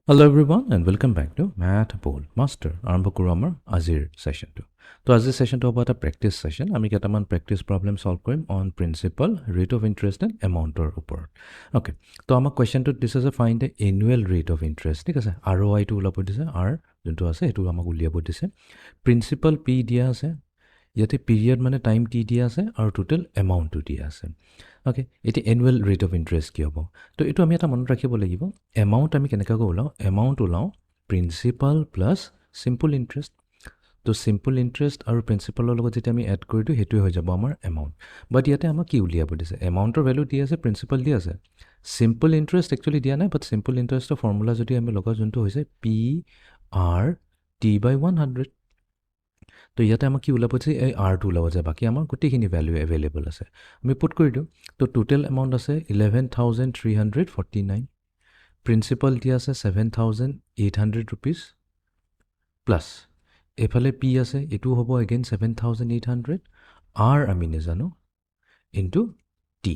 Hello everyone and welcome back to MATHBOLTMASTER. আৰম্ভ কৰোঁ আমাৰ আজিৰ সেশনটো। তো আজিৰ সেশনটো হ'ব এটা প্ৰেক্টিছ সেশন। আমি কেইটামান প্ৰেক্টিছ প্ৰবলেম সলভ কৰিম on principal, rate of interest and এমাউণ্টৰ ওপৰত। ওকে, তো আমাক কুৱেশ্যনটোত দিছে যে find the annual rate of interest. ঠিক আছে, ROI-টো ওলাব দিছে, আৰ যোনটো আছে সেইটো আমাক উলিয়াব দিছে। প্ৰিন্সিপাল পি দিয়া আছে, ইয়াতে পিৰিয়ড মানে টাইম টি দিয়া আছে আৰু টোটেল এমাউণ্টটো দিয়া আছে। ওকে, এতিয়া এনুৱেল ৰেট অফ ইন্টাৰেষ্ট কি হ'ব? তো এইটো আমি এটা মনত ৰাখিব লাগিব। এমাউণ্ট আমি কেনেকুৱাকৈ ওলাওঁ? এমাউণ্ট ওলাওঁ প্ৰিন্সিপাল প্লাছ চিম্পল ইণ্টাৰেষ্ট। তো চিম্পল ইণ্টাৰেষ্ট আৰু প্ৰিন্সিপালৰ লগত যেতিয়া আমি এড কৰি দিওঁ সেইটোৱে হৈ যাব আমাৰ এমাউণ্ট। বাট ইয়াতে আমাক কি উলিয়াব দিছে? এমাউণ্টৰ ভেলু দি আছে, প্ৰিন্সিপাল দি আছে। চিম্পল ইণ্টাৰেষ্ট একচুৱেলি দিয়া নাই, বাট চিম্পল ইণ্টাৰেষ্টৰ ফৰ্মুলা যদি আমি লগা যোনটো হৈছে PRT/100। তো ইয়াতে আমাক কি ওলাব যে এই আৰটো ওলাব যে বাকী আমাৰ গোটেইখিনি ভেলু এভেইলেবল আছে। আমি পুট কৰি দিওঁ। তো টোটেল এমাউণ্ট আছে 11,349। প্ৰিন্সিপাল দিয়া আছে 7,800 ৰুপিজ প্লাছ এইফালে পি আছে, এইটো হ'ব এগেইন 7,800। আৰ আমি নেজানো ইনটু টি।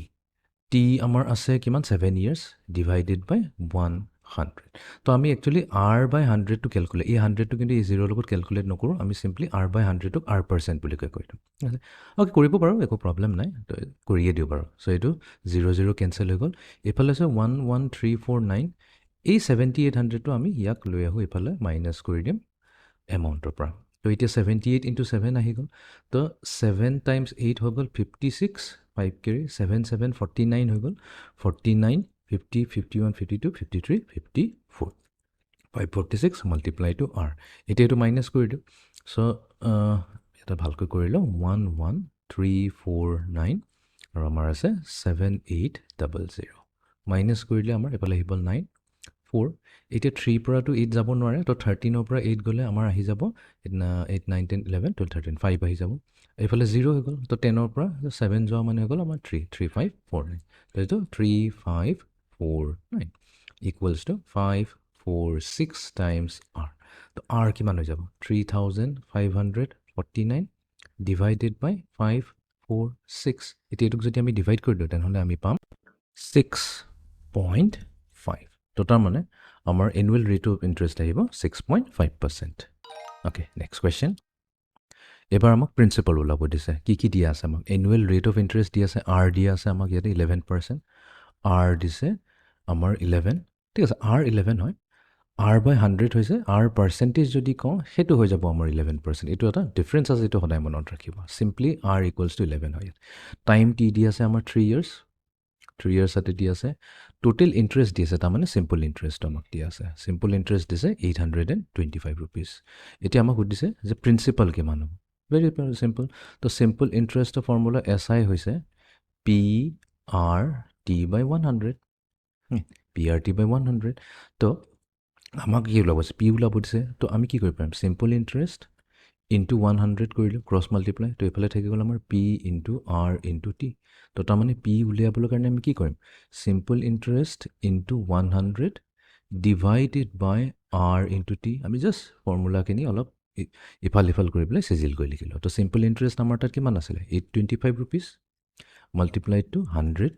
টি আমাৰ আছে কিমান? 7 years ডিভাইডেড বাই 100। তো আমি একচুৱেলি আৰ বাই 100টো কেলকুলেট, এই 100টো কিন্তু এই 0ৰ লগত কেলকুলেট নকৰোঁ, আমি চিম্পলি আৰ বাই 100টোক আৰ পাৰ্চেণ্ট বুলি কৈ দিওঁ। ঠিক আছে, অ'কে, কৰিব পাৰোঁ, একো প্ৰব্লেম নাই, তো কৰিয়ে দিওঁ বাৰু। চ' এইটো 0 কেঞ্চেল হৈ গ'ল। এইফালে আছে 11349। এই 7,800টো আমি ইয়াক লৈ আহোঁ, এইফালে মাইনাছ কৰি দিম এমাউণ্টৰ পৰা। তো এতিয়া 78 ইনটু 7 আহি গ'ল। তো 7 টাইমছ 8 হৈ গ'ল 56, 5 কেৰি 7 7 49 হৈ গ'ল। 49 50 51 52 53 54 546 মাল্টিপ্লাই টু আৰ। এতিয়া এইটো মাইনাছ কৰি দিওঁ। চ' এটা ভালকৈ কৰি লওঁ, 11349 আৰু আমাৰ আছে 7800। মাইনাছ কৰিলে আমাৰ এইফালে আহি গ'ল 9 4। এতিয়া 3 পৰাটো 8 যাব নোৱাৰে, তো 13ৰ পৰা 8 গ'লে আমাৰ আহি যাব 8 9 10 11 12 13 5 আহি যাব। এইফালে 0 হৈ গ'ল, তো 10ৰ পৰা 7 যোৱা মানে হৈ গ'ল আমাৰ 3 3549। তো এইটো 3549 ইকুৱেলছ টু 546 টাইমছ আৰ। তো আৰ কিমান হৈ যাব? 3,549 ডিভাইডেড বাই 546। এতিয়া এইটোক যদি আমি ডিভাইড কৰি দিওঁ তেনেহ'লে আমি পাম 6.5। তো তাৰমানে আমাৰ এনুৱেল ৰেট অফ ইণ্টাৰেষ্ট আহিব 6.5%। Okay, next question. এবাৰ আমাক প্ৰিন্সিপাল ওলাব দিছে। কি কি দিয়া আছে আমাক? এনুৱেল ৰেট অফ ইণ্টাৰেষ্ট দিয়া আছে, আৰ দিয়া আছে আমাক ইয়াতে 11%। আৰ দিছে আমাৰ 11। ঠিক আছে, আৰ 11 হয়। আৰ বাই 100 হৈছে, আৰ পাৰ্চেণ্টেজ যদি কওঁ সেইটো হৈ যাব আমাৰ 11%। এইটো এটা ডিফাৰেঞ্চ আছে, এইটো সদায় মনত ৰাখিব। চিম্পলি আৰ ইকুৱেলছ টু 11 হয়। টাইম টি দি আছে আমাৰ 3 years। 3 years তাতে দি আছে। টোটেল ইণ্টাৰেষ্ট দি আছে, তাৰমানে চিম্পল ইণ্টাৰেষ্টটো আমাক দিয়া আছে। চিম্পল ইণ্টাৰেষ্ট দিছে 825 ৰুপিজ। এতিয়া আমাক সুধিছে যে প্ৰিন্সিপাল কিমান হ'ব? Very simple. তো চিম্পল ইণ্টাৰেষ্টৰ ফৰ্মুলা SI হৈছে PRT/100। PRT/100। তো আমাক কি ওলাব? পি ওলাব দিছে। তো আমি কি কৰিব পাৰিম? চিম্পল ইণ্টাৰেষ্ট ইনটু 100 কৰিলোঁ, ক্ৰছ মাল্টিপ্লাই। তো এইফালে থাকি গ'ল আমাৰ P into R into T. তো তাৰমানে পি উলিয়াবলৈ কাৰণে আমি কি কৰিম? চিম্পল ইণ্টাৰেষ্ট ইনটু 100 ডিভাইডেড বাই আৰ ইনটু টি। আমি জাষ্ট ফৰ্মুলাখিনি অলপ ইফাল সিফাল কৰি পেলাই চিজিল কৰি লিখিলোঁ। তো চিম্পল ইণ্টাৰেষ্ট আমাৰ তাত কিমান আছিলে? 825 rupees multiplied to 100।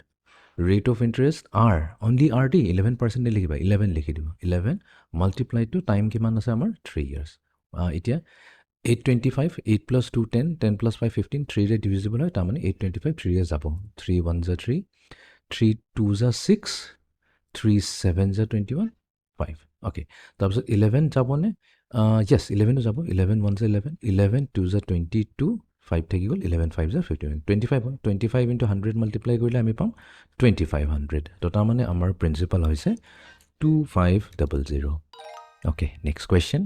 Rate of interest R, only R দি 11% লিখিবা, 11 লিখি দিব। 11 মাল্টিপ্লাইড টু টাইম কিমান আছে আমাৰ? 3 years। এতিয়া 825, 8 + 2 10, 10 + 5 15, 3ৰে ডিভিজিবল হয়, তাৰমানে 825 3ৰে যাব। 3 1 = 3, 3 2 = 6, 3 7 = 21, 5। অ'কে, তাৰপিছত 11 যাবনে? য়েছ, 11ও যাব। 11 1 = 11, 11 2 = 22, 5 থাকি গ'ল, 11 5 = 51, 25 হয়। 25 ইনটু 100 মাল্টিপ্লাই কৰিলে আমি পাম 2500। তো তাৰমানে আমাৰ প্ৰিন্সিপাল হৈছে 2500। Okay, next question.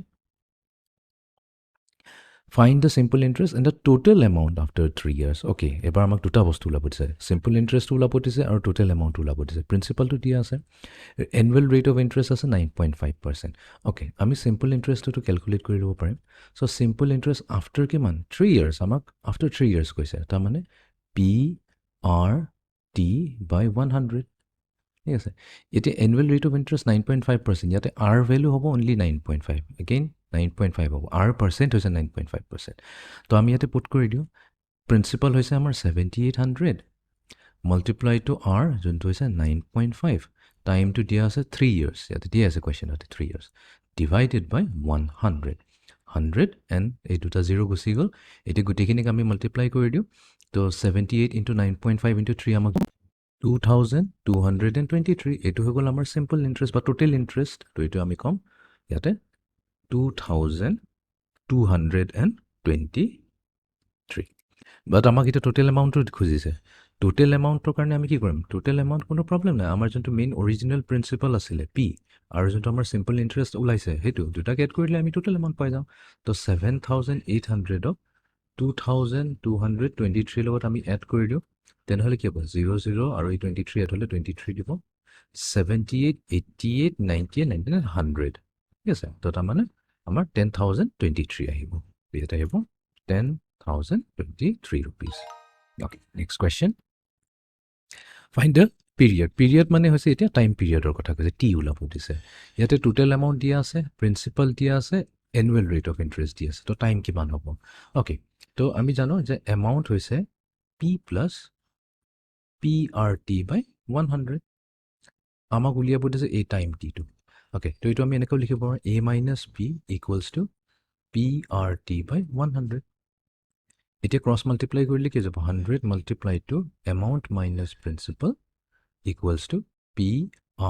Find the simple interest and the total amount after 3 years। Okay, এবাৰ আমাক দুটা বস্তু ওলাব দিছে, চিম্পল ইণ্টাৰেষ্টটো ওলাব দিছে আৰু টোটেল এমাউণ্টটো ওলাব দিছে। প্ৰিন্সিপালটো দিয়া আছে, এনুৱেল ৰেট অফ ইণ্টাৰেষ্ট আছে 9.5%। অ'কে, আমি চিম্পল ইণ্টাৰেষ্টটো কেলকুলেট কৰি ল'ব পাৰিম। চ' চিম্পল ইণ্টাৰেষ্ট আফটাৰ কিমান? 3 years। আমাক আফটাৰ 3 years কৈছে, তাৰমানে PRT/100। ঠিক আছে, এতিয়া এনুৱেল ৰেট অফ ইণ্টাৰেষ্ট 9.5%। ইয়াতে আৰ ভেলু হ'ব অনলি 9.5। এগেইন 9.5 হ'ব, আৰ পাৰ্চেণ্ট হৈছে 9.5%। তো আমি ইয়াতে পুট কৰি দিওঁ। প্ৰিন্সিপাল হৈছে আমাৰ 7800 মাল্টিপ্লাই টু আৰ যোনটো হৈছে 9.5 টাইমটো দিয়া আছে 3 years, ইয়াতে দিয়া আছে কুৱেশ্যনতে 3 years, ডিভাইডেড বাই 100, 100 এণ্ড এই দুটা 0 গুচি গ'ল, এতিয়া গোটেইখিনিক আমি মাল্টিপ্লাই কৰি দিওঁ, তো 78 ইণ্টু 9.5 ইণ্টু 3 আমাক 2223, এইটো হৈ গ'ল আমাৰ চিম্পল ইণ্টাৰেষ্ট বা টোটেল ইণ্টাৰেষ্ট, তো এইটো আমি ক'ম ইয়াতে 2223, বাট আমাক এতিয়া টোটেল এমাউণ্টটো খুজিছে, টোটেল এমাউণ্টৰ কাৰণে আমি কি কৰিম, টোটেল এমাউণ্ট কোনো প্ৰব্লেম নাই, আমাৰ যোনটো মেইন অৰিজিনেল প্ৰিন্সিপাল আছিলে পি আৰু যোনটো আমাৰ চিম্পল ইণ্টাৰেষ্ট ওলাইছে সেইটো দুটাকে এড কৰিলে আমি টোটেল এমাউণ্ট পাই যাওঁ, তো 7800ক 2223 লগত আমি এড কৰি দিওঁ, তেনেহ'লে কি হ'ব 00 আৰু এই 23 এড হ'লে 23 দিব, 78, 88, 98, 99, 100, ঠিক আছে, তো তাৰমানে আমাৰ 10,023 আহিব, ইয়াত আহিব 10,023 rupees. Okay, next question. Find the period. Period মানে হৈছে এতিয়া টাইম পিৰিয়ডৰ কথা কৈছে, টি ওলাব দিছে, ইয়াতে টোটেল এমাউণ্ট দিয়া আছে, প্ৰিন্সিপাল দিয়া আছে, এনুৱেল ৰেট অফ ইণ্টাৰেষ্ট দিয়া আছে, তো টাইম কিমান হ'ব। অ'কে, তো আমি জানো যে এমাউণ্ট হৈছে P plus P R T by 100, আমাক উলিয়াব দিছে এই টাইম টিটো। অ'কে, তো এইটো আমি এনেকৈও লিখিব পাৰোঁ A minus P equals to P R T by 100, এতিয়া ক্ৰছ মাল্টিপ্লাই কৰিলে কি যাব, 100 multiply to amount minus principal equals to P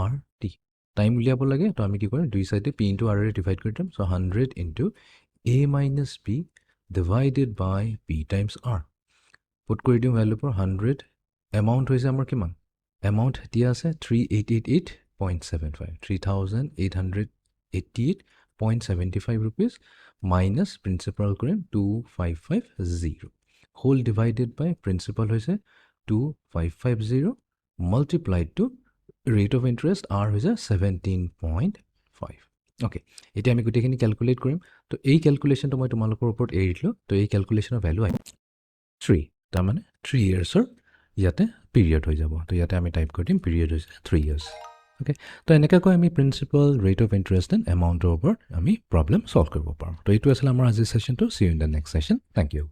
R T, time উলিয়াব লাগে, তো আমি কি কৰিম দুই চাইডে পি ইণ্টু আৰ ডিভাইড কৰি দিম, চ' 100 ইণ্টু এ মাইনাছ পি ডিভাইডেড বাই পি টাইমছ আৰ, পুট কৰি দিওঁ ভেলুবোৰ 100, এমাউণ্ট হৈছে আমাৰ কিমান, এমাউণ্ট দিয়া আছে 3888.75, 3888.75 rupees মাইনাছ প্ৰিন্সিপাল কৰিম 2550, হোল ডিভাইডেড বাই প্ৰিন্সিপাল হৈছে 2550 multiplied to rate of interest R হৈছে 17.5। অ'কে, এতিয়া আমি গোটেইখিনি কেলকুলেট কৰিম, তো এই কেলকুলেশ্যনটো মই তোমালোকৰ ওপৰত এৰি দিলোঁ, তো এই কেলকুলেশ্যনৰ ভেলু আহি 3, তাৰমানে 3 yearsৰ ইয়াতে পিৰিয়ড হৈ যাব, তো ইয়াতে আমি টাইপ কৰি দিম পিৰিয়ড হৈছে 3 years। অ'কে, তো এনেকুৱাকৈ আমি principal, rate of interest and এমাউণ্টৰ ওপৰত আমি প্ৰব্লেম ছল্ভ কৰিব পাৰোঁ। তো এইটো আছিলে আমাৰ আজিৰ ছেশ্যনটো, see you in the next session, thank U.